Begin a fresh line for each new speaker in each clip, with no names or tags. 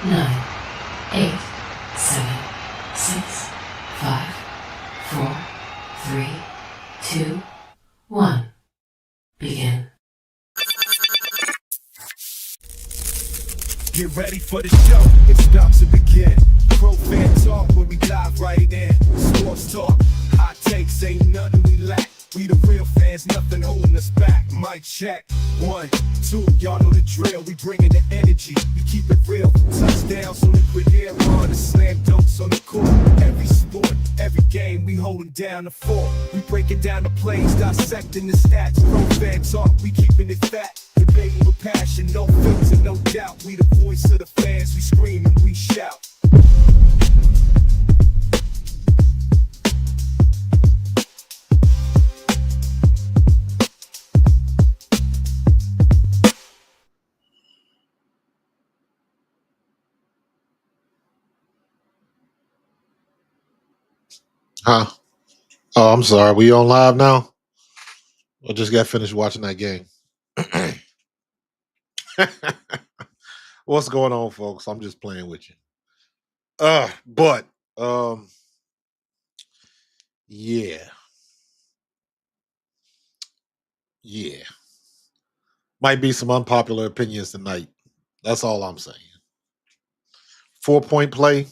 9, 8, 7, 6, 5, 4, 3, 2, 1. Begin.
Get ready for the show, it's about to begin. Pro fan talk where we dive right in. Sports talk, hot takes, ain't nothing we lack. We the real fans, nothing holding us back. Mic check, 1, 2, y'all know the drill. We bringing the energy, we keep it real. Touchdowns on liquid air, on the slam dunks on the court. Every sport, every game, we holding down the fort. We breaking down the plays, dissecting the stats. Pro fan talk, we keeping it fat. Debating with passion, no filter, no doubt. We the voice of the fans, we scream and we shout.
Huh? Oh, I'm sorry. We on live now? I just got finished watching that game. What's going on, folks? I'm just playing with you. But yeah. Yeah. Might be some unpopular opinions tonight. That's all I'm saying. 4-point play,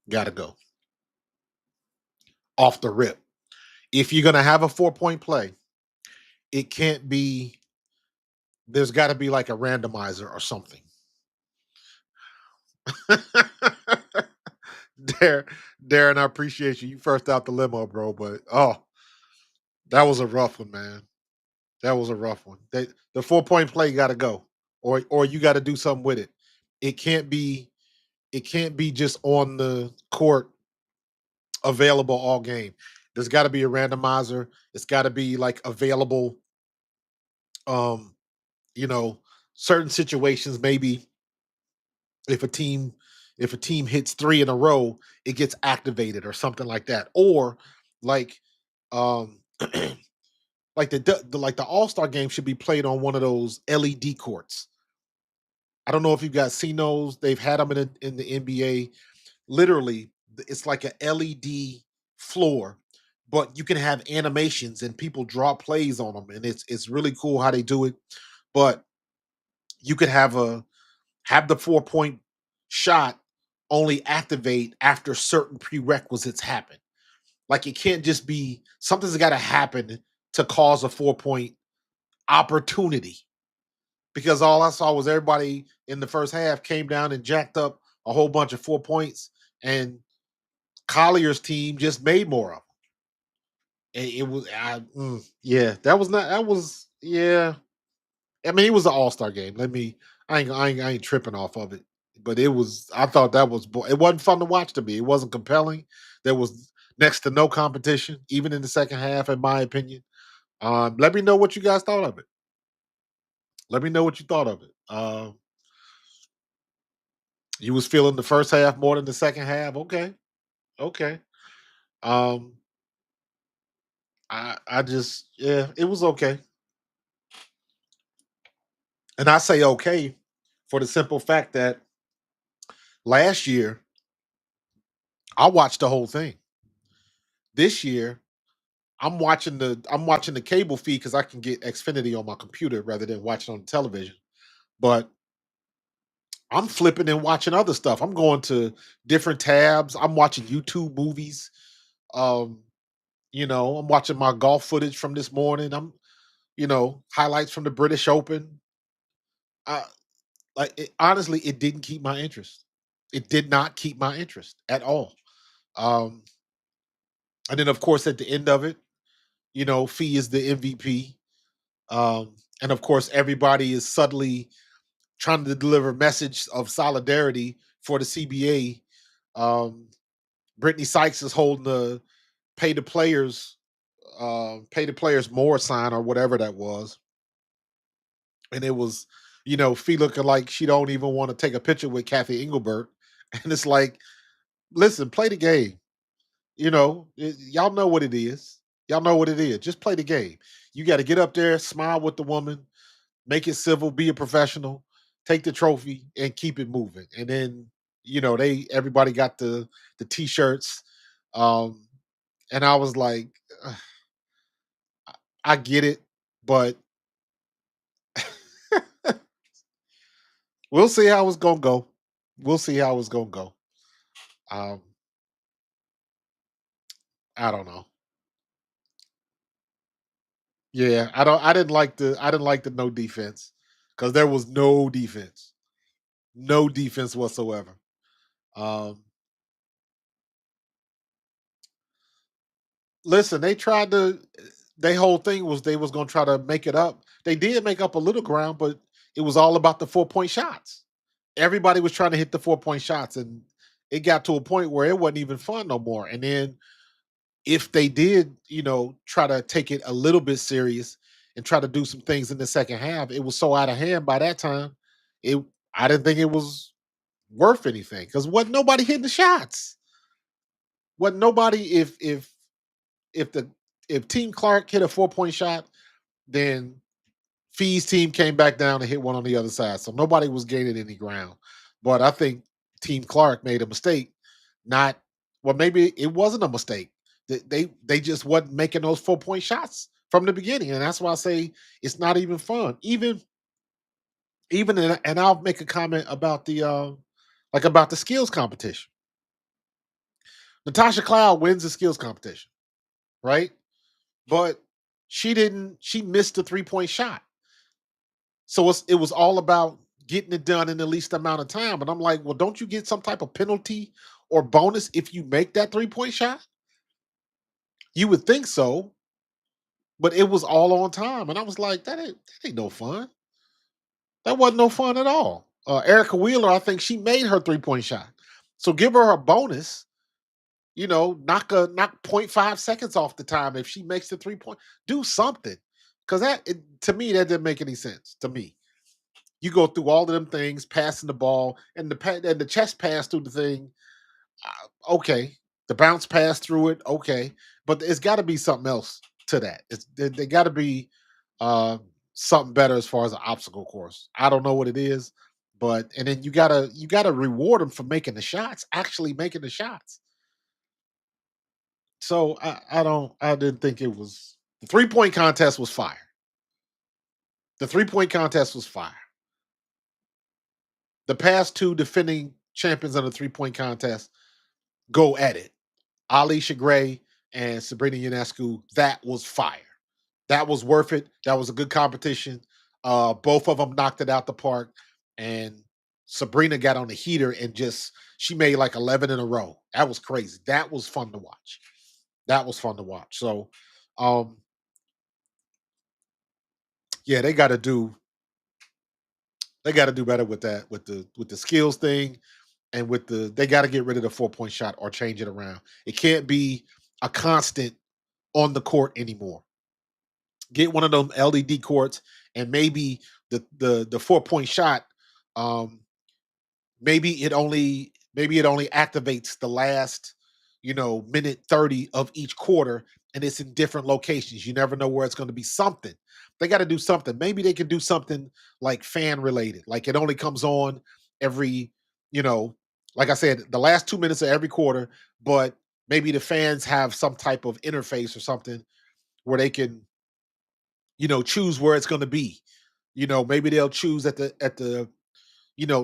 gotta go. Off the rip. If you're gonna have a 4-point play, it can't be, there's gotta be like a randomizer or something. Darren, I appreciate you. You first out the limo, bro. But that was a rough one, man. That was a rough one. The 4-point play got to go, or you got to do something with it. It can't be just on the court available all game. There's got to be a randomizer. It's got to be like available. Um, certain situations maybe if a team hits 3 in a row, it gets activated or something like that. Or like um like the All-Star game should be played on one of those LED courts. I don't know if you've got seen those. They've had them in the NBA. Literally, it's like a LED floor, but you can have animations and people draw plays on them, and it's really cool how they do it. But you could have the 4-point shot only activate after certain prerequisites happen. Like it can't just be something's got to happen to cause a 4-point opportunity. Because all I saw was everybody in the first half came down and jacked up a whole bunch of 4 points, and Collier's team just made more of them. And it was, yeah, that was not, that was, yeah. I mean, it was an All-Star game. I ain't tripping off of it. But it was, I thought that was, it wasn't fun to watch to me. It wasn't compelling. There was next to no competition, even in the second half, in my opinion. Let me know what you guys thought of it. Let me know what you thought of it. You was feeling the first half more than the second half. Okay. Okay. Um, I just, yeah, it was okay. And I say okay for the simple fact that last year I watched the whole thing. This year I'm watching the cable feed because I can get Xfinity on my computer rather than watching on the television. But I'm flipping and watching other stuff. I'm going to different tabs. I'm watching YouTube movies. Um, I'm watching my golf footage from this morning. Highlights from the British Open. Uh, honestly, it didn't keep my interest. It did not keep my interest at all. Um, and then of course at the end of it, Fee is the MVP. And of course everybody is subtly trying to deliver a message of solidarity for the CBA. Brittany Sykes is holding the pay the players more sign or whatever that was. And it was, Fee looking like she don't even want to take a picture with Kathy Engelbert. And it's like, listen, play the game. Y'all know what it is. Y'all know what it is. Just play the game. You got to get up there, smile with the woman, make it civil, be a professional, take the trophy, and keep it moving. And then everybody got the t-shirts. Um, and I was like, "Ugh, I get it, but we'll see how it's gonna go. We'll see how it's gonna go. Um, I don't know. Yeah, I didn't like the no defense because there was no defense. No defense whatsoever. Um, Listen, they tried to. Their whole thing was they was gonna try to make it up. They did make up a little ground, but it was all about the 4-point shots. Everybody was trying to hit the 4-point shots, and it got to a point where it wasn't even fun no more. And then if they did, try to take it a little bit serious and try to do some things in the second half, it was so out of hand by that time. It I didn't think it was worth anything because wasn't nobody hitting the shots. Wasn't nobody if the if Team Clark hit a 4-point shot, then Fee's team came back down and hit one on the other side. So nobody was gaining any ground. But I think Team Clark made a mistake. Not well, maybe it wasn't a mistake. They just wasn't making those 4-point shots from the beginning. And that's why I say it's not even fun. And I'll make a comment about about the skills competition. Natasha Cloud wins the skills competition, right? But she missed the 3-point shot. So it was all about getting it done in the least amount of time. And I'm like, well, don't you get some type of penalty or bonus if you make that 3-point shot? You would think so, but it was all on time. And I was like, that ain't no fun. That wasn't no fun at all. Erica Wheeler, I think she made her 3-point shot. So give her a bonus, knock 0.5 seconds off the time if she makes the 3-point. Do something. Because to me, that didn't make any sense to me. You go through all of them things, passing the ball, and the chest pass through the thing. Okay, the bounce pass through it. Okay, but it's got to be something else to that. They got to be uh, something better as far as an obstacle course. I don't know what it is, but and then you gotta reward them for making the shots, actually making the shots. So I didn't think it was the 3-point contest was fire. The 3-point contest was fire. The past two defending champions of the 3-point contest go at it. Alicia Gray and Sabrina Ionescu. That was fire. That was worth it. That was a good competition. Both of them knocked it out the park, and Sabrina got on the heater and she made like 11 in a row. That was crazy. That was fun to watch. That was fun to watch. So, um, yeah, they got to do better with that with the skills thing and they got to get rid of the 4-point shot or change it around. It can't be a constant on the court anymore. Get one of them LED courts and maybe the 4-point shot um maybe it only activates the last minute 30 of each quarter, and it's in different locations. You never know where it's going to be. Something they got to do something. Maybe they can do something like fan related, like it only comes on every you know like I said, the last 2 minutes of every quarter, but maybe the fans have some type of interface or something where they can choose where it's going to be. Maybe they'll choose at the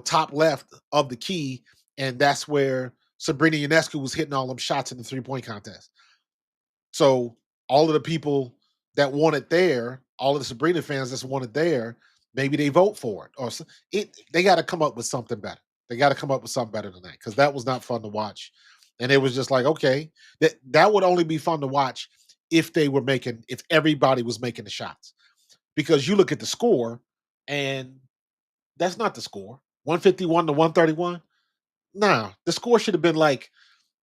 top left of the key, and that's where Sabrina Ionescu was hitting all them shots in the 3-point contest. So all of the people that want it there, all of the Sabrina fans that want it there, maybe they vote for it, or they got to come up with something better. They got to come up with something better than that, because that was not fun to watch. And it was just like, okay, that would only be fun to watch if everybody was making the shots, because you look at the score and that's not the score. 151 to 131. Nah, the score should have been like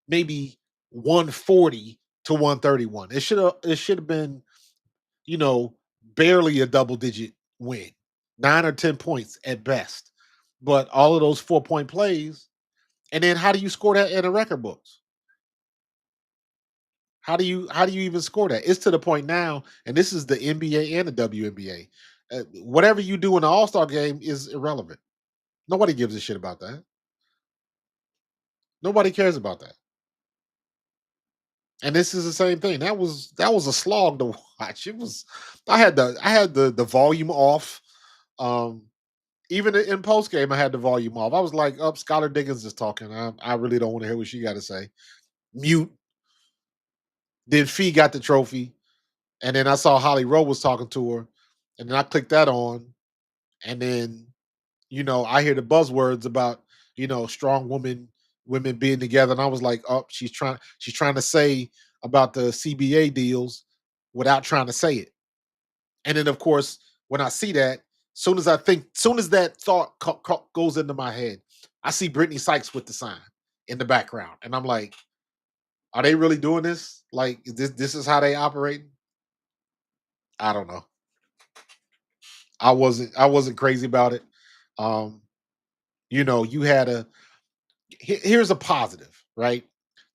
maybe 140 to 131. It should have been, you know, barely a double digit win. 9 or 10 points at best. But all of those 4-point plays, and then how do you score that in the record books? How do you even score that? It's to the point now, and this is the NBA and the WNBA. Whatever you do in the All-Star game is irrelevant. Nobody gives a shit about that. Nobody cares about that. And this is the same thing. That was a slog to watch. It was. I had the volume off. Um, Even in post game, I had the volume off. I was like, "Up, Skylar Diggins is talking. I really don't want to hear what she got to say." Mute. Then Fee got the trophy, and then I saw Holly Rowe was talking to her, and then I clicked that on, and then I hear the buzzwords about strong women being together, and I was like, "Oh, she's trying to say about the CBA deals without trying to say it." And then, of course, when I see that, soon as that thought goes into my head, I see Brittany Sykes with the sign in the background, and I'm like, "Are they really doing this? Like, this is how they operate?" I don't know. I wasn't crazy about it. Um, you had here's a positive, right?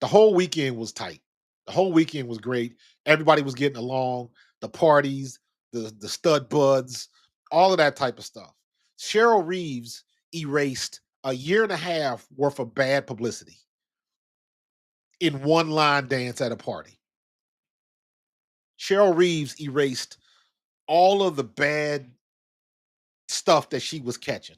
The whole weekend was tight. The whole weekend was great. Everybody was getting along. The parties, the stud buds, all of that type of stuff. Cheryl Reeves erased a year and a half worth of bad publicity in one line dance at a party. Cheryl Reeves erased all of the bad stuff that she was catching.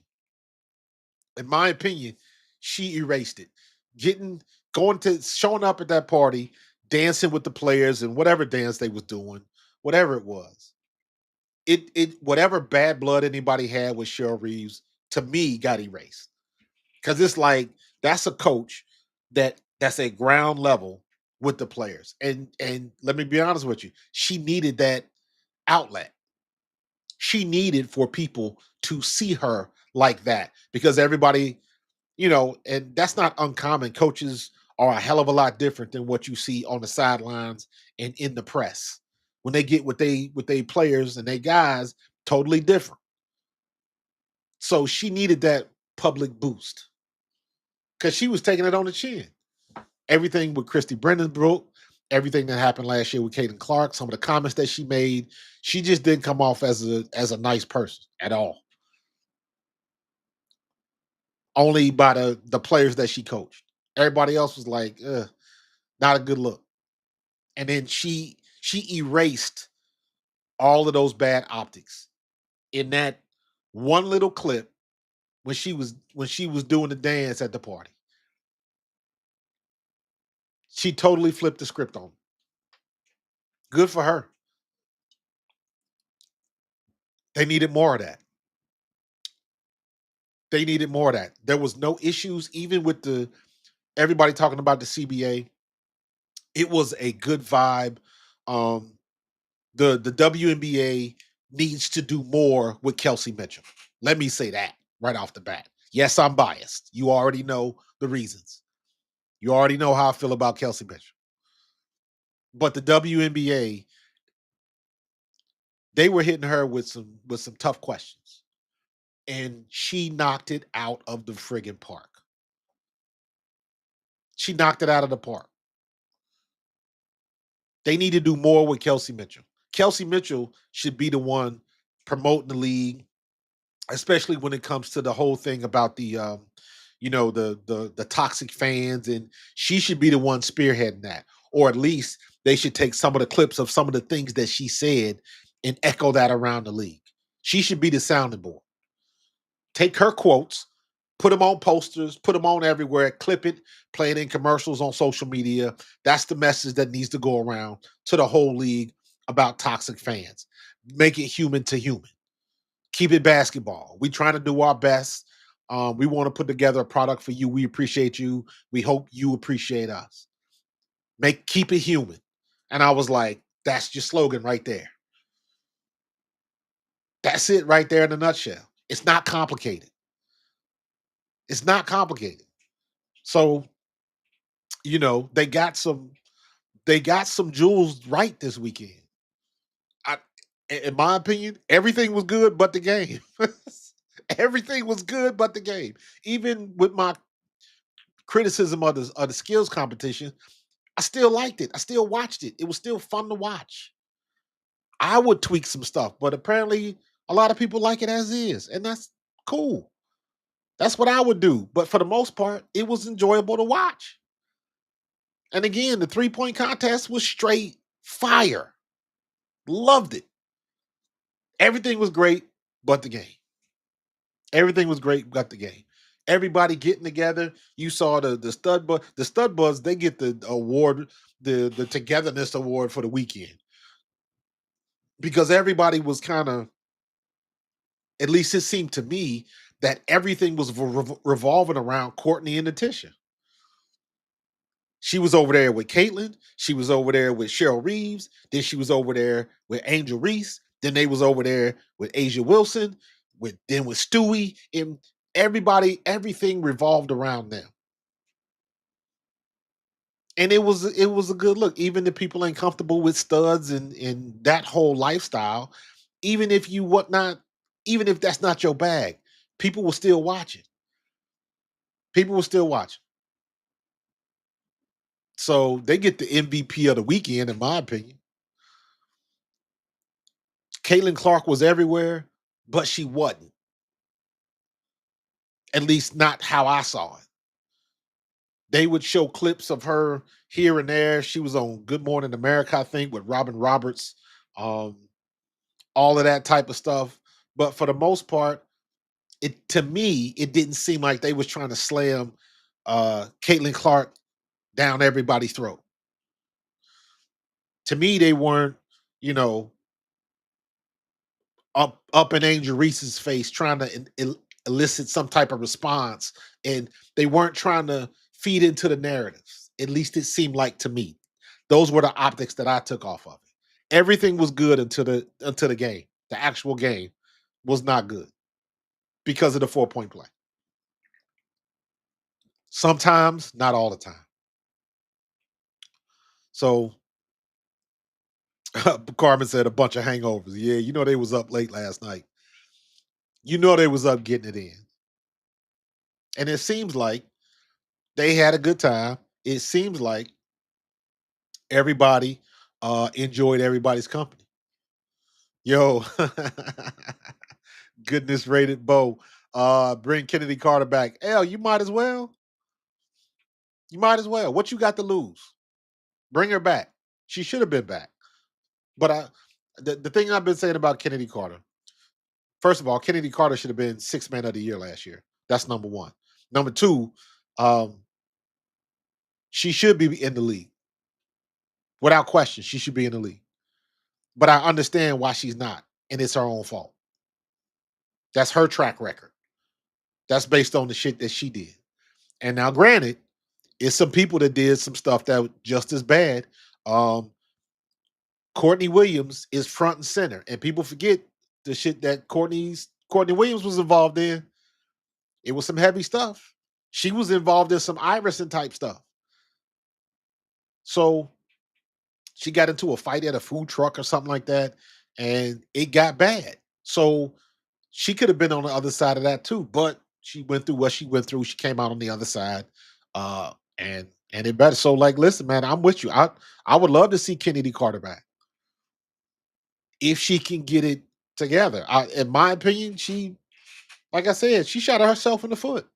In my opinion, she erased it. Getting going to showing up at that party, dancing with the players and whatever dance they was doing, whatever it was. It whatever bad blood anybody had with Cheryl Reeves, to me, got erased. Because it's like that's a coach that's at ground level with the players. And let me be honest with you, she needed that outlet. She needed for people to see her like that because everybody and that's not uncommon. Coaches are a hell of a lot different than what you see on the sidelines and in the press. When they get with they players and they guys, totally different. So she needed that public boost because she was taking it on the chin. Everything with Christy Brennan broke, everything that happened last year with Caden Clark, some of the comments that she made, she just didn't come off as a nice person at all. Only by the players that she coached. Everybody else was like, ugh, not a good look. And then she erased all of those bad optics in that one little clip when she was doing the dance at the party. She totally flipped the script on. Good for her. They needed more of that. They needed more of that. There was no issues even with the everybody talking about the CBA. It was a good vibe. Um the WNBA needs to do more with Kelsey Mitchell. Let me say that right off the bat. Yes, I'm biased. You already know the reasons. You already know how I feel about Kelsey Mitchell. But the WNBA, they were hitting her with some tough questions. And she knocked it out of the friggin' park. She knocked it out of the park. They need to do more with Kelsey Mitchell. Kelsey Mitchell should be the one promoting the league, especially when it comes to the whole thing about the toxic fans, and she should be the one spearheading that, or at least they should take some of the clips of some of the things that she said and echo that around the league. She should be the sounding board. Take her quotes, put them on posters, put them on everywhere, clip it, play it in commercials on social media. That's the message that needs to go around to the whole league about toxic fans. Make it human to human. Keep it basketball. We trying to do our best. We want to put together a product for you. We appreciate you. We hope you appreciate us. Keep it human. And I was like, that's your slogan right there. That's it right there in a nutshell. It's not complicated. It's not complicated. So, they got some jewels right this weekend. I, in my opinion, everything was good but the game. Everything was good but the game. Even with my criticism of the skills competition, I still liked it. I still watched it. It was still fun to watch. I would tweak some stuff, but apparently a lot of people like it as is, and that's cool. That's what I would do. But for the most part, it was enjoyable to watch. And again, the 3-point contest was straight fire. Loved it. Everything was great but the game. Everything was great but the game. Everybody getting together. You saw the stud buzz. The stud buzz, they get the award, the togetherness award for the weekend. Because everybody was kind of, at least it seemed to me, that everything was revolving around Courtney and Natisha. She was over there with Caitlyn. She was over there with Cheryl Reeves. Then she was over there with Angel Reese. Then they was over there with Asia Wilson. With Stewie. And everybody, everything revolved around them. And it was a good look. Even if people ain't comfortable with studs and that whole lifestyle, even if you whatnot, even if that's not your bag, people will still watch it. People will still watch. So they get the MVP of the weekend, in my opinion. Caitlin Clark was everywhere, but she wasn't. At least not how I saw it. They would show clips of her here and there. She was on Good Morning America, I think, with Robin Roberts, all of that type of stuff. But for the most part, to me, it didn't seem like they was trying to slam Caitlin Clark down everybody's throat. To me, they weren't, you know, up in Angel Reese's face trying to elicit some type of response, and they weren't trying to feed into the narratives. At least it seemed like to me. Those were the optics that I took off of it. Everything was good until the game. The actual game was not good because of the 4-point play. Sometimes, not all the time. So Carmen said a bunch of hangovers. Yeah, you know they was up late last night. You know they was up getting it in. And it seems like they had a good time. It seems like everybody enjoyed everybody's company. Yo, goodness rated Bo. Bring Kennedy Carter back. Hell, you might as well. You might as well. What you got to lose? Bring her back. She should have been back. But the thing I've been saying about Kennedy Carter, first of all, Kennedy Carter should have been 6th man of the year last year. That's number one. Number two, she should be in the league. Without question, she should be in the league. But I understand why she's not, and it's her own fault. That's her track record. That's based on the shit that she did. And now, granted, it's some people that did some stuff that was just as bad. Courtney Williams is front and center, and people forget the shit that Courtney Williams was involved in. It was some heavy stuff. She was involved in some Iverson type stuff. So she got into a fight at a food truck or something like that, and it got bad. So she could have been on the other side of that too, but she went through what she went through. She came out on the other side, and it better. So, like, listen, man, I'm with you. I would love to see Kennedy Carter back if she can get it together. In my opinion, like I said, she shot herself in the foot.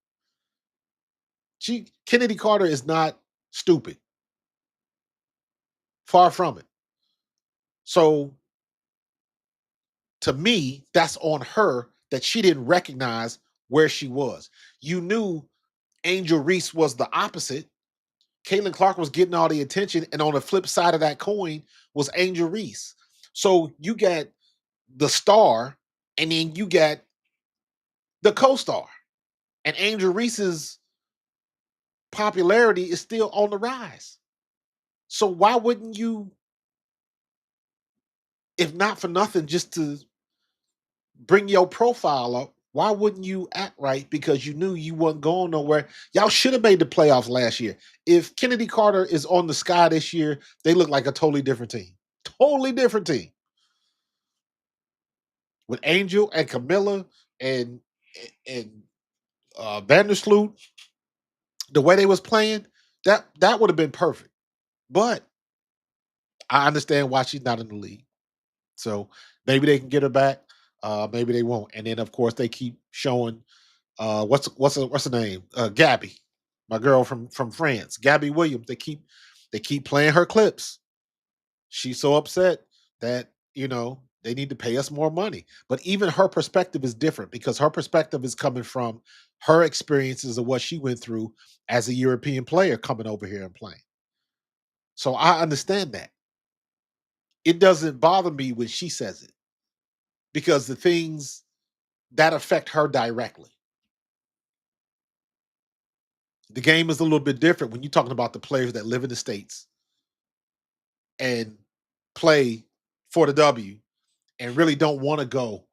Kennedy Carter is not stupid. Far from it. So to me, that's on her that she didn't recognize where she was. You knew Angel Reese was the opposite. Caitlin Clark was getting all the attention, and on the flip side of that coin was Angel Reese. So you got the star, and then you got the co-star. And Angel Reese's popularity is still on the rise. So why wouldn't you, if not for nothing, just to bring your profile up, why wouldn't you act right? Because you knew you wasn't going nowhere. Y'all should have made the playoffs last year. If Kennedy Carter is on the sky this year, they look like a totally different team. Totally different team. With Angel and Camilla and Vandersloot, the way they was playing, that would have been perfect. But I understand why she's not in the league. So maybe they can get her back. Maybe they won't. And then, of course, they keep showing What's her name? Gabby, my girl from France, Gabby Williams. They keep playing her clips. She's so upset that they need to pay us more money. But even her perspective is different because her perspective is coming from her experiences of what she went through as a European player coming over here and playing. So I understand that. It doesn't bother me when she says it because the things that affect her directly. The game is a little bit different when you're talking about the players that live in the States and play for the W and really don't want to go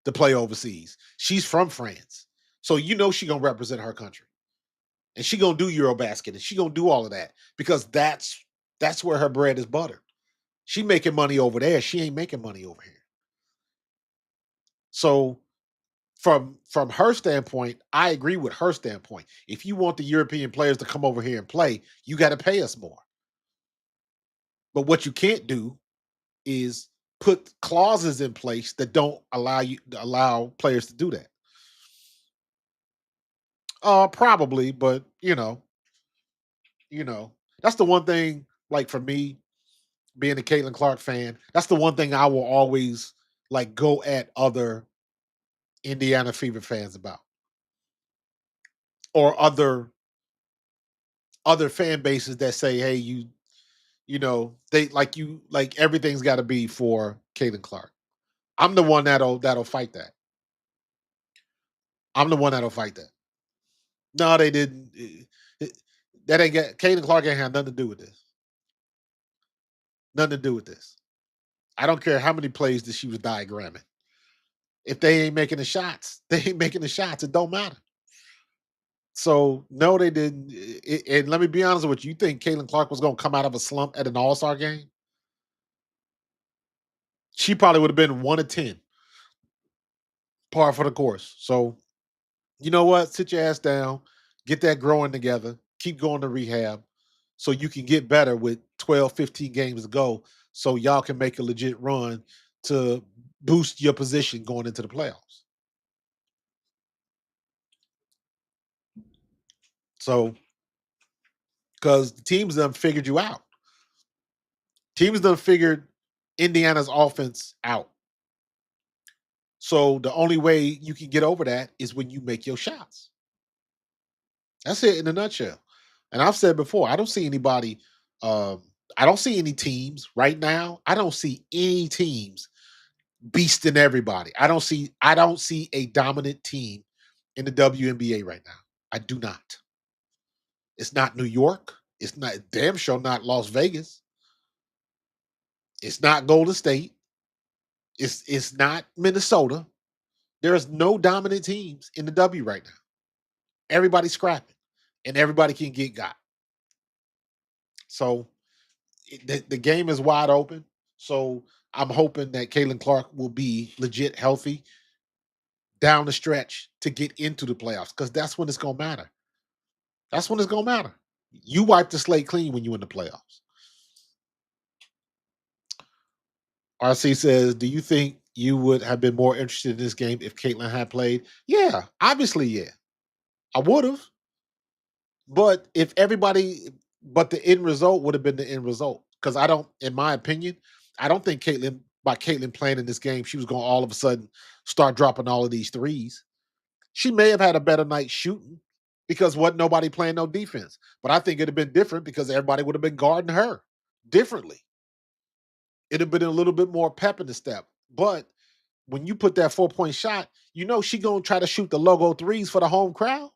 to play overseas. She's from France. So she gonna represent her country. And she gonna do Eurobasket and she gonna do all of that because that's where her bread is buttered. She making money over there. She ain't making money over here. So from her standpoint, I agree with her standpoint. If you want the European players to come over here and play, you got to pay us more. But what you can't do is put clauses in place that don't allow players to do that. Probably, but you know, that's the one thing. Like for me, being a Caitlin Clark fan, that's the one thing I will always like go at other Indiana Fever fans about, or other fan bases that say, "Hey, they like everything's got to be for Caitlin Clark." I'm the one that'll fight that. I'm the one that'll fight that. No, they didn't. That ain't got Caitlin Clark ain't had nothing to do with this. Nothing to do with this. I don't care how many plays that she was diagramming. If they ain't making the shots, they ain't making the shots. It don't matter. So no, they didn't. And let me be honest with you. You think Caitlin Clark was going to come out of a slump at an All-Star game? She probably would have been 1 of 10, par for the course. So you know what? Sit your ass down, get that growing together, keep going to rehab so you can get better with 12, 15 games to go so y'all can make a legit run to boost your position going into the playoffs. So, because the teams done figured you out. Teams done figured Indiana's offense out. So the only way you can get over that is when you make your shots. That's it in a nutshell. And I've said before, I don't see anybody. I don't see any teams right now. I don't see any teams beasting everybody. I don't see a dominant team in the WNBA right now. I do not. It's not New York. It's not damn sure not Las Vegas. It's not Golden State. It's not Minnesota. There's no dominant teams in the W right now. Everybody's scrapping, and everybody can get got. So the game is wide open. So I'm hoping that Caitlin Clark will be legit healthy down the stretch to get into the playoffs because that's when it's gonna matter. That's when it's gonna matter. You wipe the slate clean when you're in the playoffs. RC says, "Do you think you would have been more interested in this game if Caitlin had played?" Yeah, obviously, yeah, I would have. But if everybody, but the end result would have been the end result because I don't, in my opinion, I don't think Caitlin playing in this game, she was going to all of a sudden start dropping all of these threes. She may have had a better night shooting because wasn't nobody playing no defense. But I think it'd have been different because everybody would have been guarding her differently. It'd have been a little bit more pep in the step. But when you put that 4-point shot, she gonna try to shoot the logo threes for the home crowd.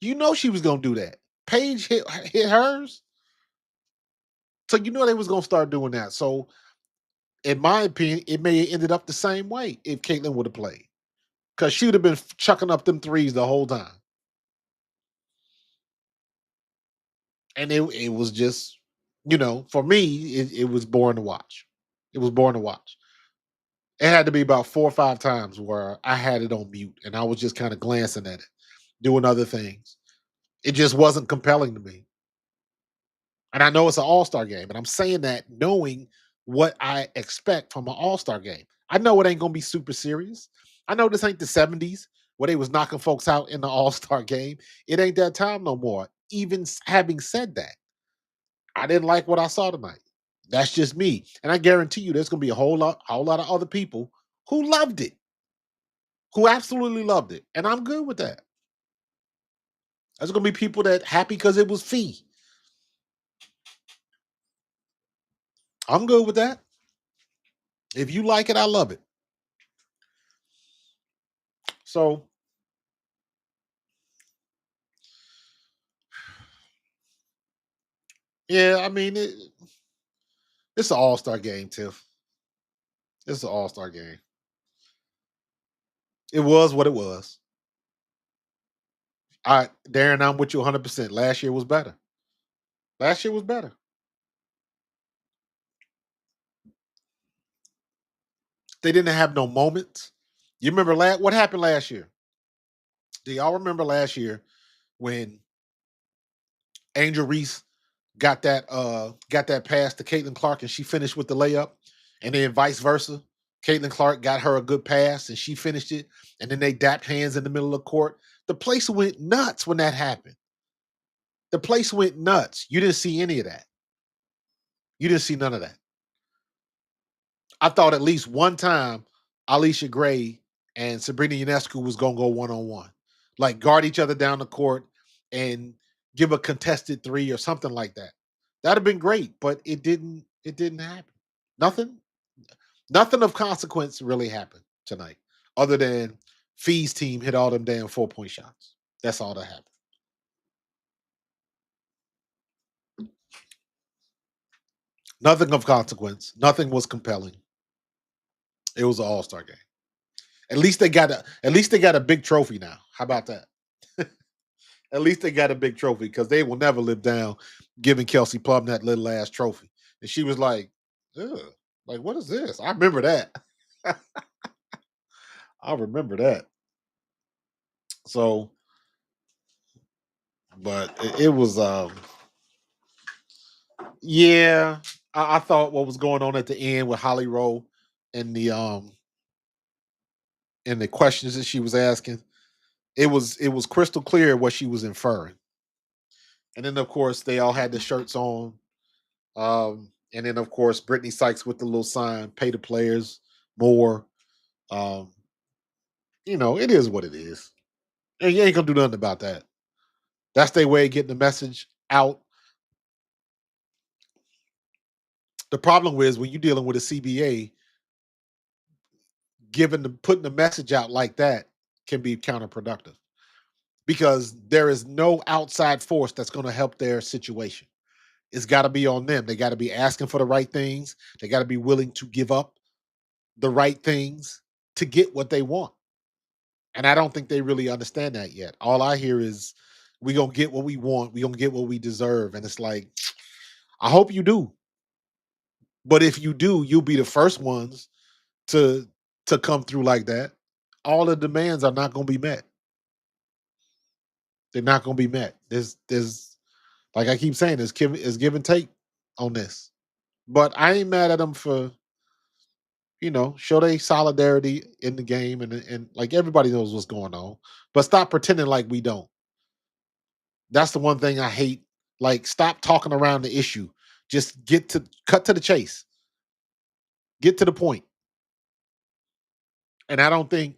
She was gonna do that. Paige hit hers. So they was gonna start doing that. So in my opinion, it may have ended up the same way if Caitlin would have played. Because she would have been chucking up them threes the whole time. And it was just, for me, it was boring to watch. It was boring to watch. It had to be about 4 or 5 times where I had it on mute and I was just kind of glancing at it, doing other things. It just wasn't compelling to me. And I know it's an all-star game, and I'm saying that knowing what I expect from an all-star game. I know it ain't gonna be super serious. I know this ain't the 70s where they was knocking folks out in the All-Star game. It ain't that time no more. Even having said that, I didn't like what I saw tonight. That's just me. And I guarantee you there's gonna be a whole lot of other people who loved it, who absolutely loved it. And I'm good with that. There's gonna be people that happy because it was fee. I'm good with that. If you like it, I love it. So yeah, I mean it's an all-star game, Tiff. It's an all-star game. It was what it was. Darren, I'm with you 100%. Last year was better. Last year was better. They didn't have no moments. You remember what happened last year? Do y'all remember last year when Angel Reese got that pass to Caitlin Clark and she finished with the layup, and then vice versa? Caitlin Clark got her a good pass and she finished it, and then they dapped hands in the middle of the court. The place went nuts when that happened. The place went nuts. You didn't see any of that. You didn't see none of that. I thought at least one time Alicia Gray and Sabrina Ionescu was gonna go one-on-one. Like guard each other down the court and give a contested three or something like that. That'd have been great, but it didn't happen. Nothing, nothing of consequence really happened tonight, other than Fee's team hit all them damn 4-point shots. That's all that happened. Nothing of consequence. Nothing was compelling. It was an all-star game. At least they got a big trophy now. How about that? At least they got a big trophy because they will never live down giving Kelsey Plum that little ass trophy. And she was like, ugh, like, what is this? I remember that. I remember that. So, but it was yeah. I thought what was going on at the end with Holly Rowe and the questions that she was asking, it was crystal clear what she was inferring. And then of course they all had the shirts on. And then of course Brittany Sykes with the little sign, pay the players more. Um, it is what it is. And you ain't gonna do nothing about that. That's their way of getting the message out. The problem is when you're dealing with a CBA, putting the message out like that can be counterproductive because there is no outside force that's going to help their situation. It's got to be on them. They got to be asking for the right things. They got to be willing to give up the right things to get what they want. And I don't think they really understand that yet. All I hear is we gonna get what we want. We gonna get what we deserve. And it's like, I hope you do. But if you do, you'll be the first ones to come through like that. All the demands are not gonna be met. They're not gonna be met. There's like I keep saying, there's give and take on this. But I ain't mad at them for show their solidarity in the game and like everybody knows what's going on. But stop pretending like we don't. That's the one thing I hate. Like, stop talking around the issue. Just cut to the chase. Get to the point. And I don't think,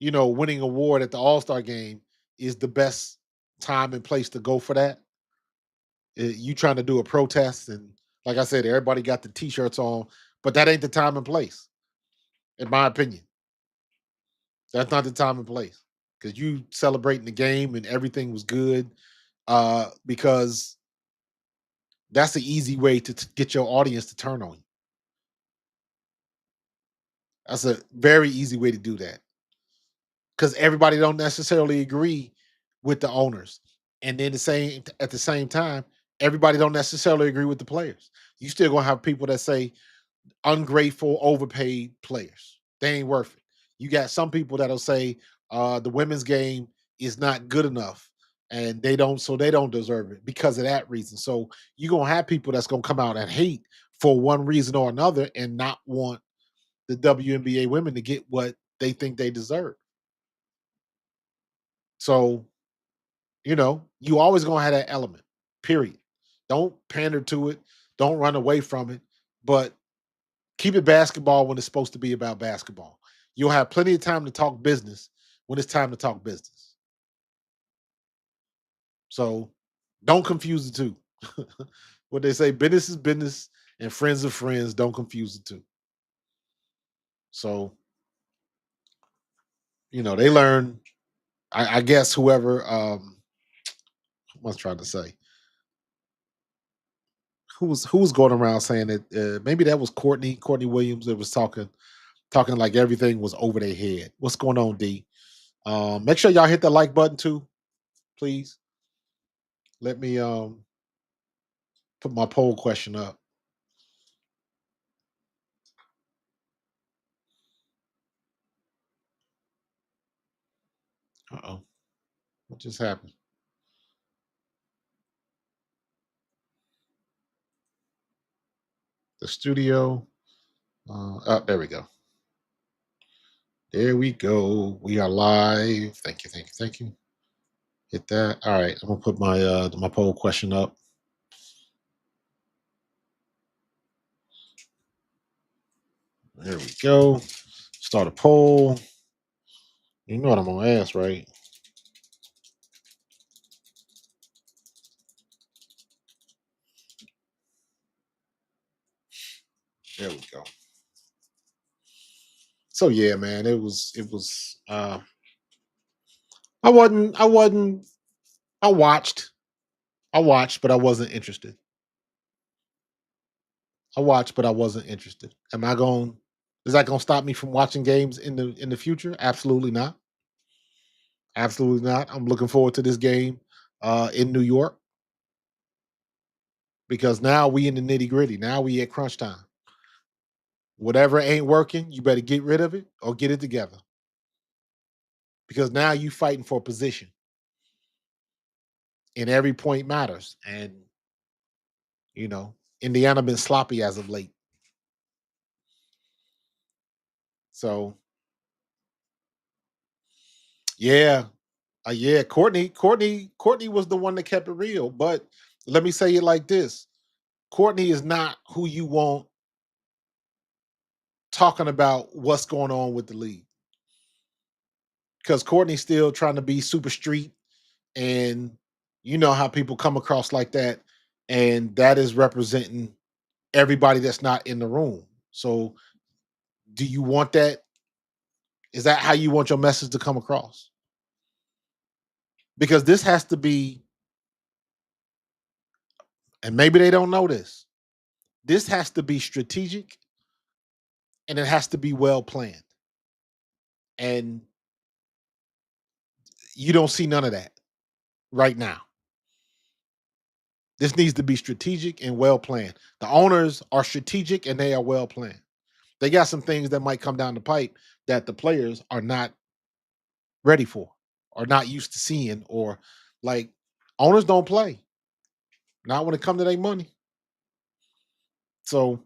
winning award at the All-Star game is the best time and place to go for that. You trying to do a protest and like I said, everybody got the t-shirts on, but that ain't the time and place, in my opinion. That's not the time and place. Because you celebrating the game and everything was good. Because that's the easy way to get your audience to turn on you. That's a very easy way to do that because everybody don't necessarily agree with the owners, and then at the same time, everybody don't necessarily agree with the players. You still gonna have people that say ungrateful, overpaid players. They ain't worth it. You got some people that'll say the women's game is not good enough, and they don't deserve it because of that reason. So you're gonna have people that's gonna come out and hate for one reason or another, and not want the WNBA women to get what they think they deserve. So, you always gonna have that element. Period. Don't pander to it. Don't run away from it. But keep it basketball when it's supposed to be about basketball. You'll have plenty of time to talk business when it's time to talk business. So don't confuse the two. What they say, business is business and friends are friends. Don't confuse the two. So, they learn. I guess whoever what was I trying to say? Who was going around saying that maybe that was Courtney Williams that was talking like everything was over their head. What's going on, D? Make sure y'all hit the like button too, please. Let me put my poll question up. Uh-oh. What just happened? The studio. Oh, there we go. There we go. We are live. Thank you, thank you, thank you. Hit that. All right. I'm gonna put my poll question up. There we go. Start a poll. You know what I'm gonna ask, right? There we go. So yeah, man, it was I watched. I watched, but I wasn't interested. I watched, but I wasn't interested. Is that gonna stop me from watching games in the future? Absolutely not. Absolutely not. I'm looking forward to this game in New York because now we in the nitty gritty. Now we at crunch time. Whatever ain't working, you better get rid of it or get it together because now you fighting for position and every point matters. And Indiana been sloppy as of late. So yeah, yeah. Courtney was the one that kept it real. But let me say it like this: Courtney is not who you want talking about what's going on with the league because Courtney's still trying to be super street, and you know how people come across like that, and that is representing everybody that's not in the room. So, do you want that? Is that how you want your message to come across? Because this has to be, and maybe they don't know this. This has to be strategic, and it has to be well planned. And you don't see none of that right now. This needs to be strategic and well planned. The owners are strategic and they are well planned. They got some things that might come down the pipe that the players are not ready for or not used to seeing, or like owners don't play. Not when it comes to their money. So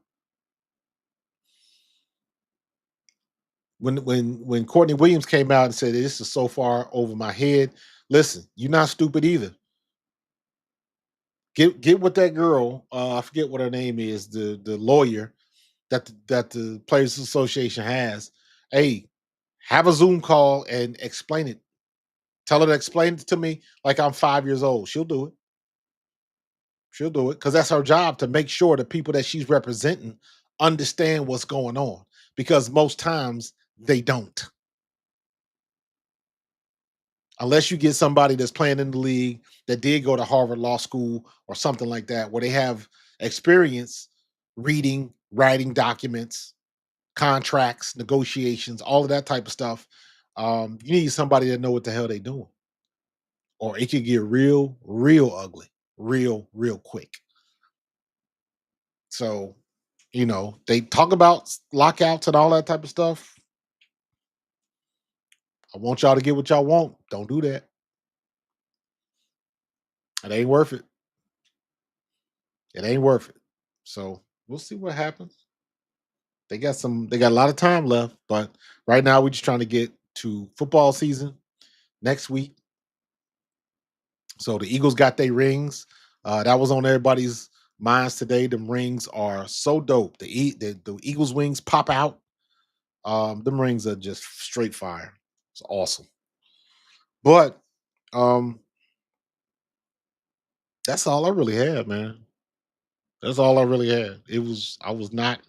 when Courtney Williams came out and said this is so far over my head, listen, you're not stupid either. Get with that girl. I forget what her name is. The lawyer that the Players Association has. Hey, have a Zoom call and explain it. Tell her to explain it to me like I'm 5 years old. She'll do it. She'll do it because that's her job to make sure the people that she's representing understand what's going on. Because most times they don't, unless you get somebody that's playing in the league that did go to Harvard Law School or something like that, where they have experience reading, writing documents, contracts, negotiations, all of that type of stuff. You need somebody that know what the hell they doing, or it could get real, real ugly, real quick. So, they talk about lockouts and all that type of stuff. I want y'all to get what y'all want. Don't do that. It ain't worth it. It ain't worth it. So we'll see what happens. They got a lot of time left, but right now we're just trying to get to football season next week. So the Eagles got their rings. That was on everybody's minds today. Them rings are so dope. The Eagles wings pop out. Them rings are just straight fire. It's awesome. But um, that's all I really had, man. That's all I really had. I was not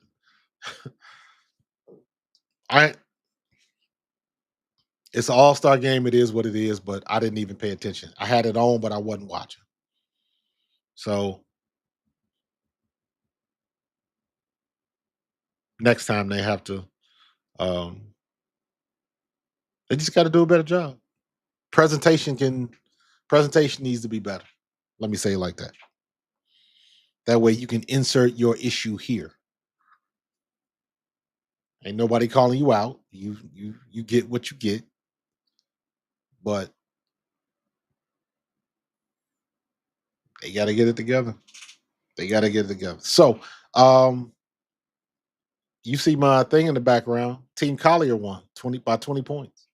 I it's an all-star game, it is what it is, but I didn't even pay attention. I had it on, but I wasn't watching. So next time they have to um they just gotta do a better job. Presentation can Presentation needs to be better. Let me say it like that. That way you can insert your issue here. Ain't nobody calling you out. You get what you get, but they gotta get it together. They gotta get it together. So you see my thing in the background. Team Collier won 20 points.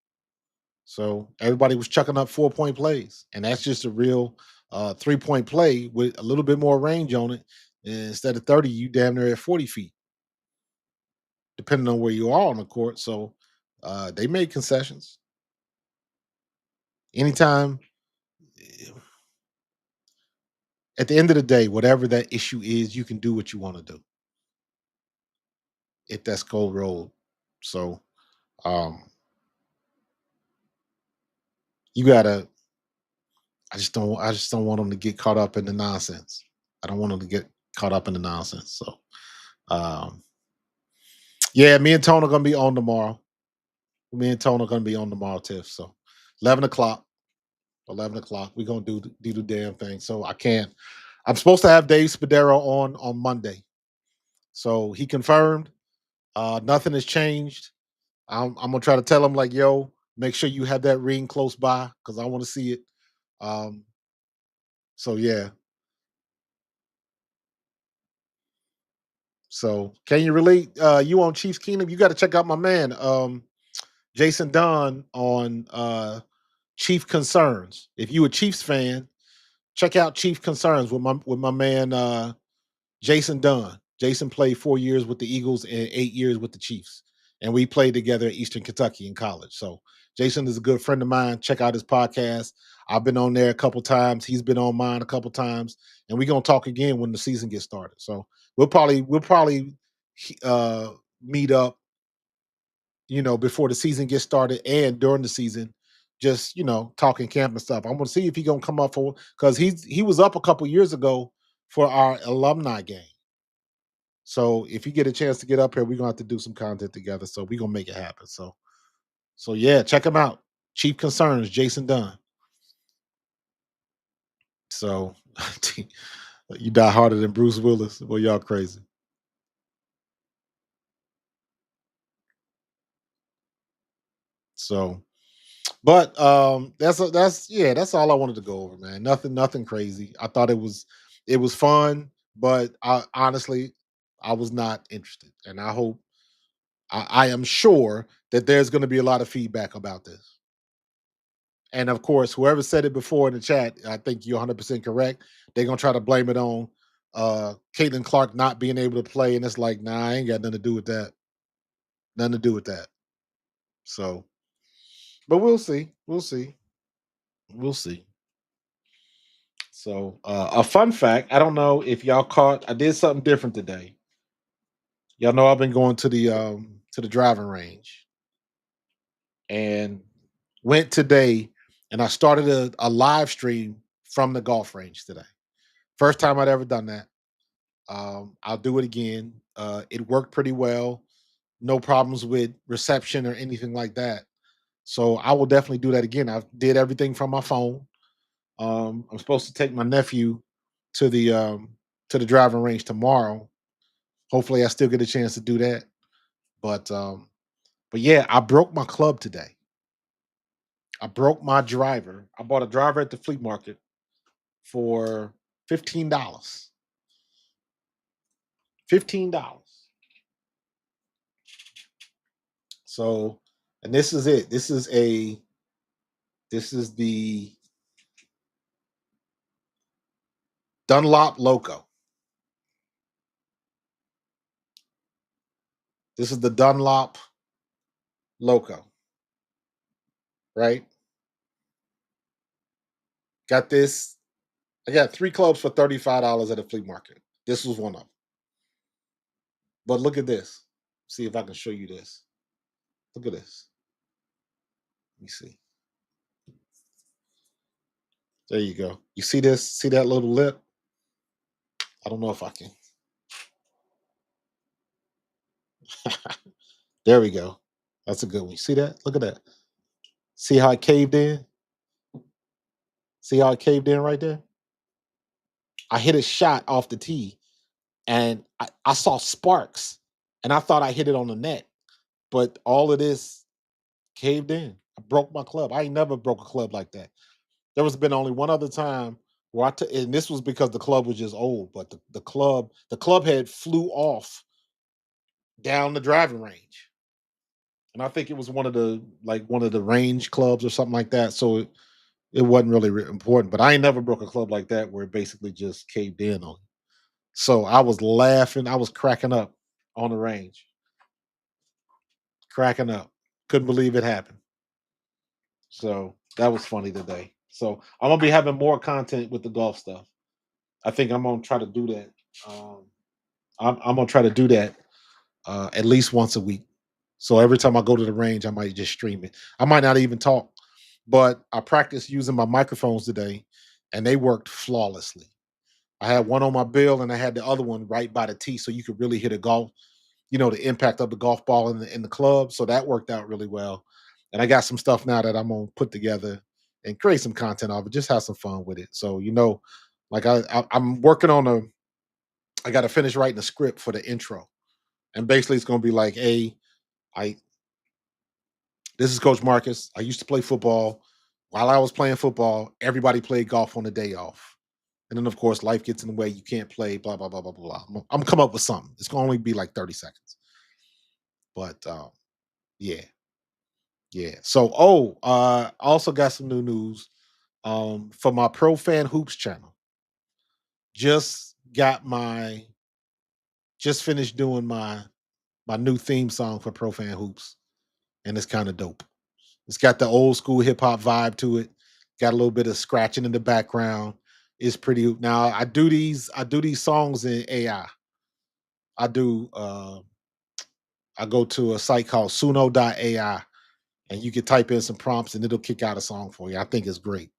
So everybody was chucking up 4-point plays, and that's just a real 3-point play with a little bit more range on it. And instead of 30, you damn near at 40 feet, depending on where you are on the court. So they made concessions. Anytime, eh, at the end of the day, whatever that issue is, you can do what you want to do if that's cold road. So um, you gotta. I just don't want them to get caught up in the nonsense. I don't want them to get caught up in the nonsense. So um, yeah, me and Tone are gonna be on tomorrow. Me and Tone are gonna be on tomorrow, Tiff. So 11 o'clock. 11 o'clock. We're gonna do the damn thing. So I can't. I'm supposed to have Dave Spadero on Monday. So he confirmed. Nothing has changed. I'm gonna try to tell him like, yo, make sure you have that ring close by because I want to see it. Um, so yeah. So can you relate? You on Chiefs Kingdom? You got to check out my man, Jason Dunn on Chief Concerns. If you a Chiefs fan, check out Chief Concerns with my man Jason Dunn. Jason played 4 years with the Eagles and 8 years with the Chiefs, and we played together at Eastern Kentucky in college. So Jason is a good friend of mine. Check out his podcast. I've been on there a couple times. He's been on mine a couple times, and we're gonna talk again when the season gets started. So we'll probably uh, meet up, before the season gets started and during the season, just talking camp and stuff. I'm gonna see if he gonna come up for because he was up a couple years ago for our alumni game. So if you get a chance to get up here, we're gonna have to do some content together. So we're gonna make it happen. So yeah, check him out. Chief Concerns, Jason Dunn. So you die harder than Bruce Willis. Well, y'all crazy. So, but that's all I wanted to go over, man. Nothing crazy. I thought it was fun, but I honestly I was not interested, and I am sure that there's going to be a lot of feedback about this. And of course, whoever said it before in the chat, I think you're 100% correct. They're gonna try to blame it on Caitlin Clark not being able to play, and it's like, nah, I ain't got nothing to do with that. Nothing to do with that. So, but we'll see. We'll see. We'll see. So, a fun fact: I don't know if y'all caught. I did something different today. Y'all know I've been going to the driving range and went today, and I started a live stream from the golf range today. First time I'd ever done that. I'll do it again. It worked pretty well. No problems with reception or anything like that. So I will definitely do that again. I did everything from my phone. I'm supposed to take my nephew to the driving range tomorrow. Hopefully, I still get a chance to do that. But yeah, I broke my club today. I broke my driver. I bought a driver at the flea market for $15. $15. So, and this is it. This is the Dunlop Loco. This is the Dunlop Loco, right? Got this. I got 3 clubs for $35 at a flea market. This was one of them. But look at this. See if I can show you this. Look at this. Let me see. There you go. You see this? See that little lip? I don't know if I can. There we go. That's a good one. You see that? Look at that. See how it caved in? See how it caved in right there? I hit a shot off the tee and I saw sparks and I thought I hit it on the net, but all of this caved in. I broke my club. I ain't never broke a club like that. There was been only one other time where and this was because the club was just old, but the club head flew off down the driving range. And I think it was one of the range clubs or something like that. So it wasn't really important. But I ain't never broke a club like that where it basically just caved in on. So I was laughing, I was cracking up on the range, cracking up. Couldn't believe it happened. So that was funny today. So I'm gonna be having more content with the golf stuff. I think I'm gonna try to do that. Um, I'm gonna try to do that at least once a week. So every time I go to the range, I might just stream it. I might not even talk, but I practiced using my microphones today, and they worked flawlessly. I had one on my bill, and I had the other one right by the tee, so you could really hit a golf. The impact of the golf ball in the club. So that worked out really well. And I got some stuff now that I'm gonna put together and create some content of it. Just have some fun with it. So like I'm working on I got to finish writing a script for the intro, and basically it's gonna be like, hey, I this is Coach Marcus. I used to play football. While I was playing football, everybody played golf on the day off. And then, of course, life gets in the way. You can't play, blah, blah, blah, blah, blah. I'm come up with something. It's going to only be like 30 seconds. But yeah, yeah. So, also got some new news for my Pro Fan Hoops channel. Just got just finished doing my new theme song for Pro Fan Hoops, and it's kind of dope. It's got the old school hip hop vibe to it. Got a little bit of scratching in the background. It's pretty. Now I do these songs in AI. I do. I go to a site called Suno.ai, and you can type in some prompts and it'll kick out a song for you. I think it's great.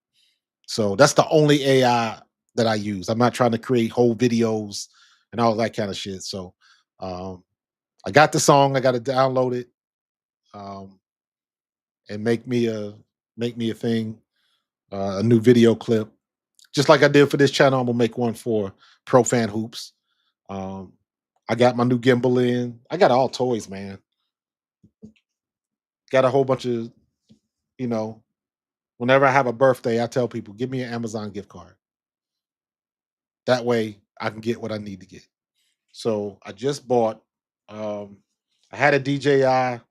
So that's the only AI that I use. I'm not trying to create whole videos and all that kind of shit. So um, I got the song. I got to download it um, and make me a thing, a new video clip, just like I did for this channel. I'm gonna make one for Pro Fan Hoops. Um, I got my new gimbal in. I got all toys, man. Got a whole bunch of you know. Whenever I have a birthday, I tell people, give me an Amazon gift card. That way I can get what I need to get. So I just bought I had a DJI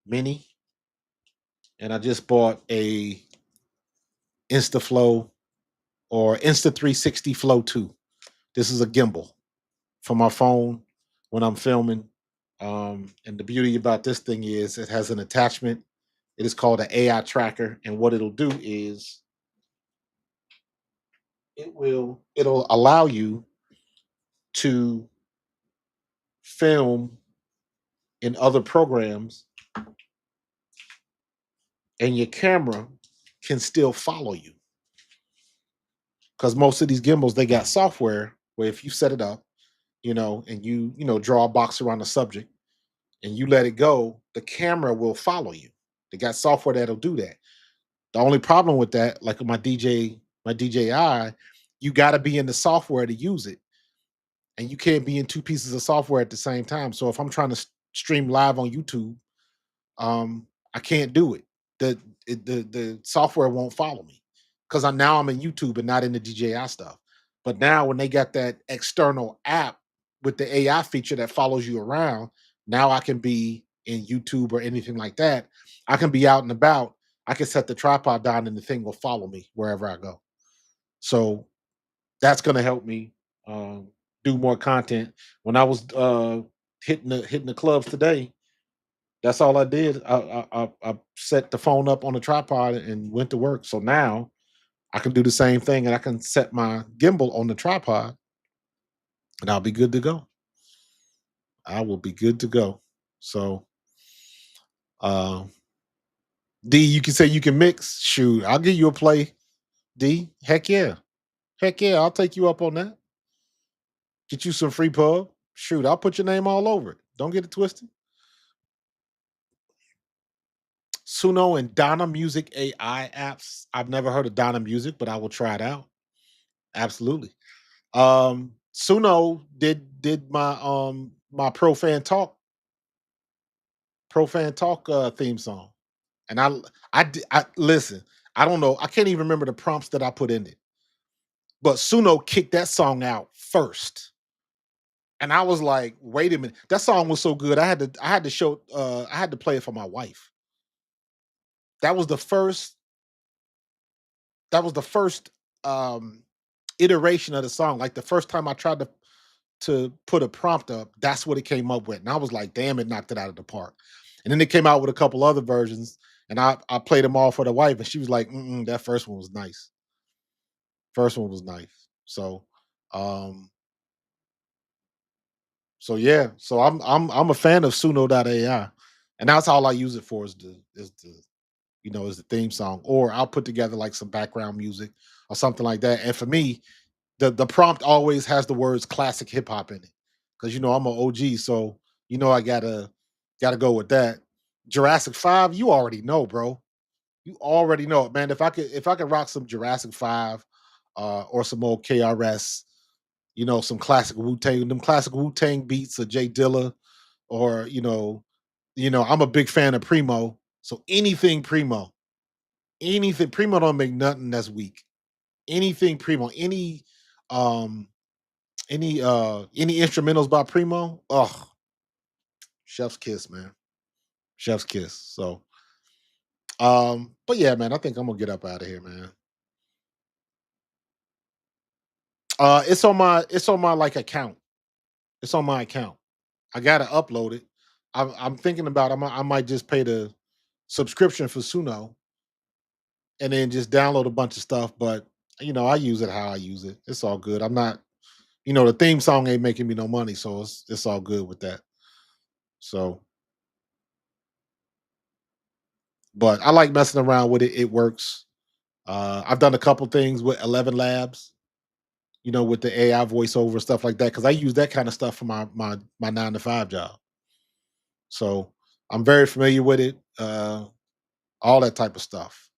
mini and I just bought a InstaFlow or Insta360 Flow 2. This is a gimbal for my phone when I'm filming. And the beauty about this thing is it has an attachment. It is called an AI tracker. And what it'll do is it'll allow you to film in other programs and your camera can still follow you. Because most of these gimbals, they got software where if you set it up, and you draw a box around the subject and you let it go, the camera will follow you. They got software that'll do that. The only problem with that, like my DJI, you got to be in the software to use it. And you can't be in two pieces of software at the same time. So if I'm trying to stream live on YouTube, I can't do it. The software won't follow me because I'm in YouTube and not in the DJI stuff. But now when they got that external app with the AI feature that follows you around, now I can be in YouTube or anything like that. I can be out and about. I can set the tripod down and the thing will follow me wherever I go. So That's gonna help me do more content. When I was hitting the clubs today, that's all I did. I set the phone up on a tripod and went to work. So now I can do the same thing, and I can set my gimbal on the tripod, and I'll be good to go. I will be good to go. So, uh, D, you can say you can mix. Shoot, I'll give you a play. D, heck yeah, I'll take you up on that. Get you some free pub. Shoot, I'll put your name all over it. Don't get it twisted. Suno and Donna Music AI apps. I've never heard of Donna Music, but I will try it out. Absolutely. Suno did my Pro Fan Talk theme song. And I listen, I don't know. I can't even remember the prompts that I put in it. But Suno kicked that song out first. And I was like, wait a minute. That song was so good. I had to play it for my wife. That was the first that was the first um iteration of the song. Like the first time I tried to put a prompt up, that's what it came up with. And I was like, damn, it knocked it out of the park. And then it came out with a couple other versions, and I played them all for the wife, and she was like, that first one was nice. First one was nice. Um, so yeah, so I'm a fan of Suno.ai, and that's all I use it for is the theme song, or I'll put together like some background music or something like that. And for me, the prompt always has the words classic hip hop in it, because I'm an OG, so I gotta go with that. Jurassic 5, you already know, bro. You already know it, man. If I could rock some Jurassic 5 or some old KRS, some classic Wu-Tang, them classic Wu-Tang beats of Jay Dilla, or I'm a big fan of Primo. So anything Primo don't make nothing that's weak. Anything Primo, um any instrumentals by Primo, oh, chef's kiss, man. Chef's kiss. So but yeah, man, I think I'm gonna get up out of here, man. It's on my like account. It's on my account. I gotta upload it. I'm thinking about I might just pay the subscription for Suno and then just download a bunch of stuff. But I use it how I use it. It's all good. I'm not, the theme song ain't making me no money, so it's all good with that. So, but I like messing around with it. It works. I've done a couple things with 11 Labs, with the AI voiceover stuff like that, because I use that kind of stuff for my 9 to 5 job. So I'm very familiar with it. All that type of stuff.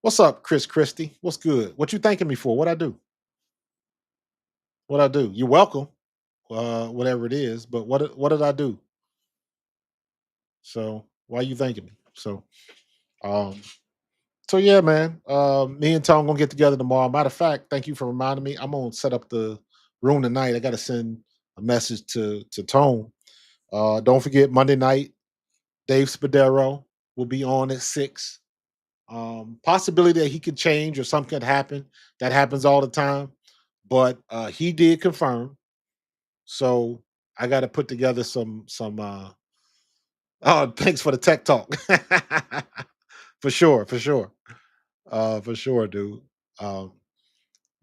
What's up, Chris Christie? What's good? What you thanking me for? What I do? What I do? You're welcome. Whatever it is, but what did I do? So why you thanking me? Um, so yeah, man. Me and Tom gonna get together tomorrow. Matter of fact, thank you for reminding me. I'm gonna set up the room tonight. I gotta send a message to Tone. Don't forget Monday night, Dave Spadero will be on at 6. Possibility that he could change or something could happen. That happens all the time. But he did confirm. So I gotta put together some oh, thanks for the tech talk. For sure, for sure. For sure, dude. Um,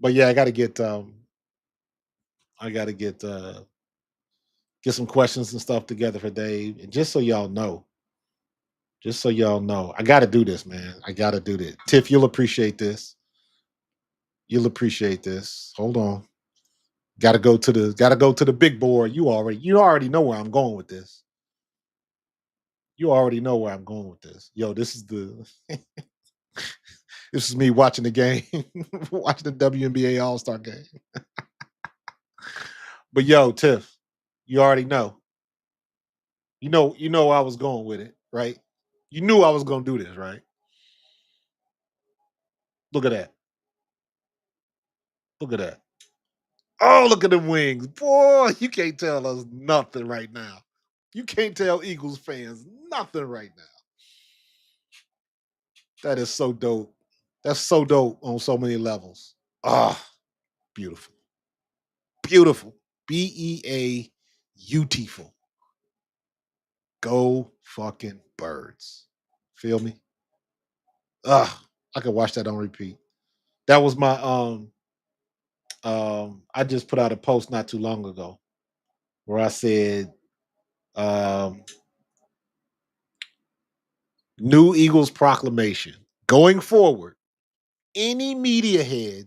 but yeah, I gotta get some questions and stuff together for Dave. And just so y'all know, I gotta do this, man. I gotta do this. Tiff, you'll appreciate this. You'll appreciate this. Hold on. Gotta go to the big board. You already know where I'm going with this. You already know where I'm going with this. Yo, this is me watching the game, watching the WNBA All-Star game. But yo, Tiff, you already know. You know I was going with it, right? You knew I was gonna do this, right? Look at that. Look at that. Oh, look at the wings. Boy, you can't tell us nothing right now. You can't tell Eagles fans nothing right now. That is so dope. That's so dope on so many levels. Ah, Beautiful. Beautiful. Beautiful. Go fucking birds. Feel me? Ugh. I could watch that on repeat. That was my I just put out a post not too long ago where I said um new Eagles proclamation. Going forward, any media head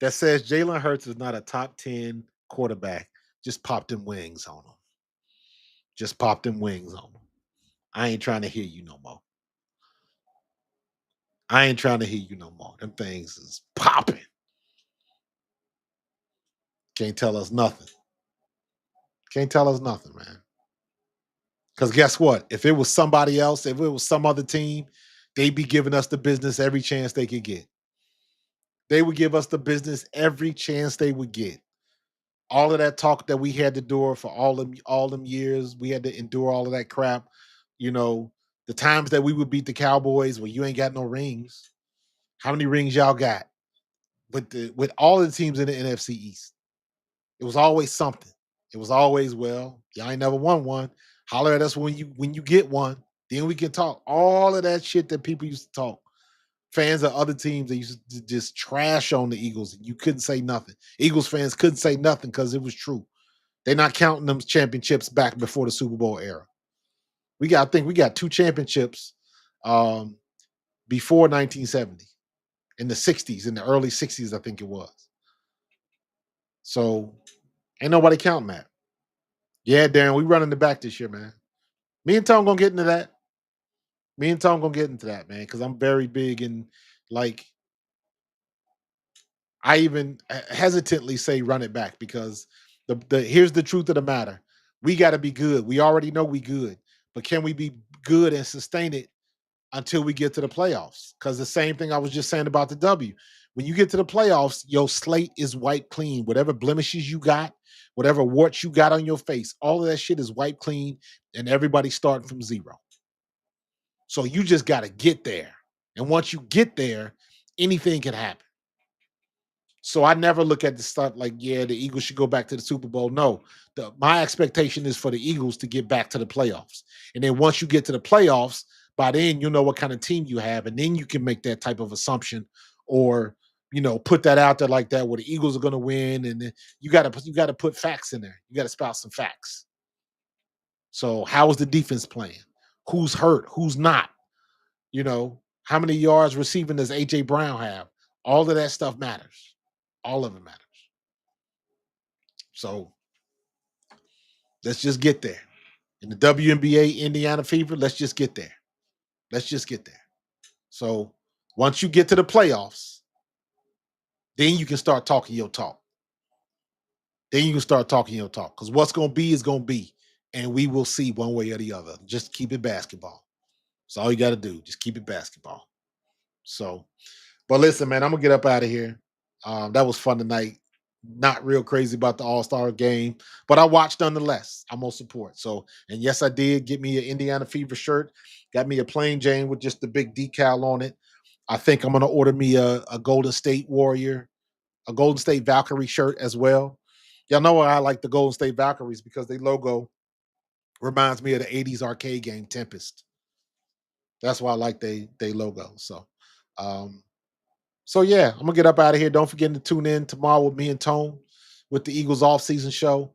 that says Jalen Hurts is not a top 10 quarterback, just pop them wings on him. Just pop them wings on him. I ain't trying to hear you no more. I ain't trying to hear you no more. Them things is popping. Can't tell us nothing. Can't tell us nothing, man. Because guess what? If it was somebody else, if it was some other team, they'd be giving us the business every chance they could get. They would give us the business every chance they would get. All of that talk that we had to endure for all them years, we had to endure all of that crap. You know, the times that we would beat the Cowboys, well, you ain't got no rings. How many rings y'all got? With all the teams in the NFC East, it was always something. It was always, well, y'all ain't never won one. Holler at us when you get one. Then we can talk. All of that shit that people used to talk. Fans of other teams that used to just trash on the Eagles, and you couldn't say nothing. Eagles fans couldn't say nothing because it was true. They're not counting them championships back before the Super Bowl era. I think we got 2 championships um, before 1970, in the 60s, in the early 60s, I think it was. So ain't nobody counting that. Yeah, Darren, we running the back this year, man. Me and Tom gonna get into that. Me and Tom gonna get into that, man, because I'm very big in, like, I even hesitantly say run it back because the here's the truth of the matter. We got to be good. We already know we good, but can we be good and sustain it until we get to the playoffs? Because the same thing I was just saying about the W. When you get to the playoffs, your slate is wiped clean. Whatever blemishes you got, whatever warts you got on your face, all of that shit is wiped clean, and everybody's starting from zero. So you just got to get there. And once you get there, anything can happen. So I never look at the stuff like, yeah, the Eagles should go back to the Super Bowl. No, my expectation is for the Eagles to get back to the playoffs. And then once you get to the playoffs, by then you know what kind of team you have, and then you can make that type of assumption, or put that out there like that where the Eagles are going to win, and then you got to put facts in there. You got to spout some facts. So how is the defense playing? Who's hurt? Who's not? How many yards receiving does AJ Brown have? All of that stuff matters. All of it matters. So let's just get there. In the WNBA Indiana Fever, let's just get there. Let's just get there. So once you get to the playoffs, then you can start talking your talk. Then you can start talking your talk. Because what's going to be is going to be. And we will see one way or the other. Just keep it basketball. That's all you got to do. Just keep it basketball. So, but listen, man, I'm going to get up out of here. That was fun tonight. Not real crazy about the All-Star game, but I watched nonetheless. I'm on support. So, and yes, I did get me an Indiana Fever shirt. Got me a plain Jane with just the big decal on it. I think I'm going to order me a Golden State Warrior, a Golden State Valkyrie shirt as well. Y'all know why I like the Golden State Valkyries, because their logo reminds me of the 80s arcade game Tempest. That's why I like they logo. Um, so yeah, I'm gonna get up out of here. Don't forget to tune in tomorrow with me and Tone with the Eagles off-season show.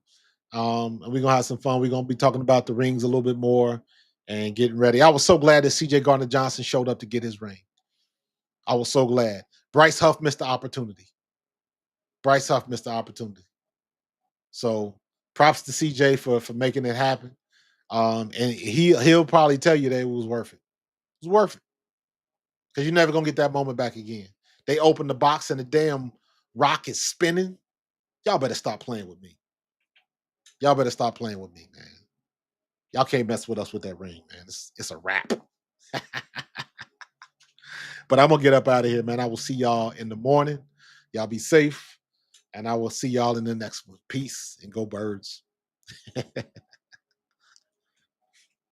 And we're gonna have some fun. We're gonna be talking about the rings a little bit more and getting ready. I was so glad that CJ Gardner-Johnson showed up to get his ring. I was so glad. Bryce Huff missed the opportunity. So props to CJ for making it happen. And he'll probably tell you that it was worth it. It was worth it. Because you're never gonna get that moment back again. They opened the box and the damn rock is spinning. Y'all better stop playing with me. Y'all better stop playing with me, man. Y'all can't mess with us with that ring, man. It's a wrap. But I'm gonna get up out of here, man. I will see y'all in the morning. Y'all be safe, and I will see y'all in the next one. Peace and go birds.